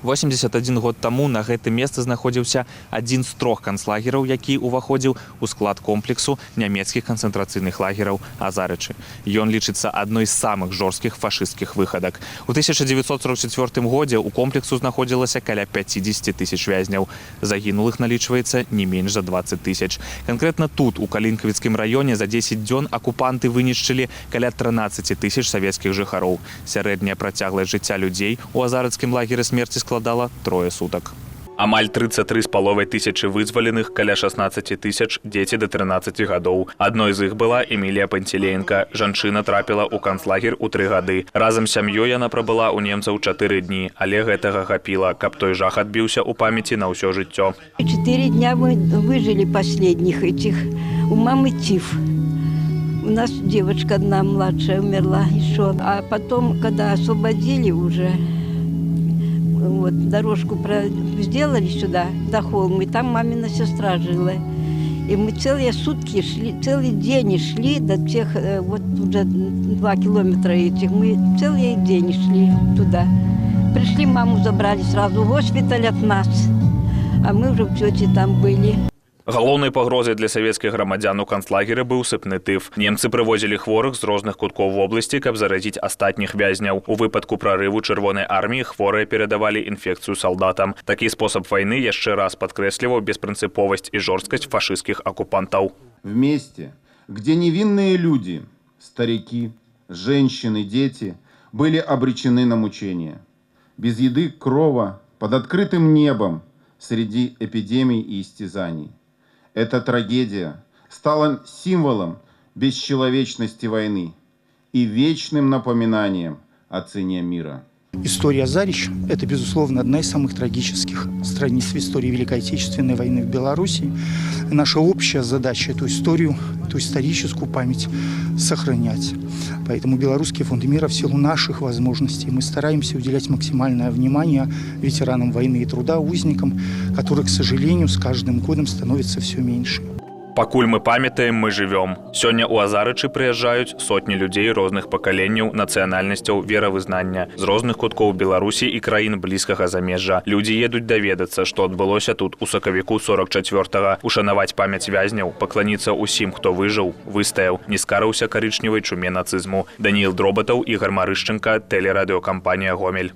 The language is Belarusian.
81 год таму на гэтым месцы знаходзіўся адзін з 3 канцлагераў, які ўваходзіў у склад комплексу нямецкіх канцэнтрацыйных лагераў Азарычы. Ён лічыцца адной з самых жорсткіх фашысцкіх выхадак. У 1944 годзе ў комплексу знаходзілася каля 50 тысяч вязняў. Загінулых налічваецца не менш за 20 тысяч. Канкрэтна тут, у Калінкавіцкім раёне, за 10 дзён акупанты вынішчылі каля 13 тысяч савецкіх жыхароў. Сярэдняя працягласць жыцця людзей у азарыцкім лагеры смерці складала 3 сутак. Амаль 33,5 тысячы вызваленых, каля 16 тысяч дзеці да 13 гадоў. Адной з іх была Эмілія Пантелеенка. Жанчына трапіла ў канцлагер у 3 гады. Разам з сям'ёй яна прабыла ў немцаў 4 дні, але гэтага хапіла, каб той жах адбіўся ў памяці на ўсё жыццё. 4 дня мы выжили последних этих. У мамы тиф. У нас девочка одна младшая умерла еще. А потом, когда освободили уже, вот, дорожку сделали сюда, до холма, и там мамина сестра жила. И мы целые сутки шли, целый день шли до тех, вот уже 2 километра этих, мы целый день шли туда. Пришли, маму забрали сразу в госпиталь от нас, а мы уже в тете там были. Галоўнай пагрозай для савецкіх грамадзян у канцлагеры быў сыпны тыф. Немцы прывозілі хворых з розных куткоў вобласці, каб заразіць астатніх вязняў. У выпадку прарыву Чырвонай арміі хворыя перадавалі інфекцыю салдатам. Такі спосаб вайны яшчэ раз падкрэсліваў беспрынцыповасць і жорсткасць фашысцкіх акупантаў. В месте, где невинные люди, старики, женщины, дети были обречены на мучения. Без еды, крова, под открытым небом, среди эпидемий и истязаний. Эта трагедия стала символом бесчеловечности войны и вечным напоминанием о цене мира. История Азарич – это, безусловно, одна из самых трагических страниц в истории Великой Отечественной войны в Беларуси. Наша общая задача – эту историю, эту историческую память сохранять. Поэтому Белорусский фонд мира в силу наших возможностей мы стараемся уделять максимальное внимание ветеранам войны и труда, узникам, которых, к сожалению, с каждым годом становится все меньше. Пакуль мы памятаем, мы живем. Сёння у Азарычы прыязджаюць сотні людзей розных пакаленняў, нацыянальнасцяў, веравызнання з розных куткоў Беларусі і краін блізкага замежжа. Людзі едуць даведацца, што адбылося тут у сакавіку 44-го, ушанаваць памяць вязняў, пакланіцца ўсім, хто выжыў, выстаяў, не скарыўся карычневай чуме нацызму. Даніил Дробатаў, Ігор Марышченко, тэлерадыёкампанія «Гомель».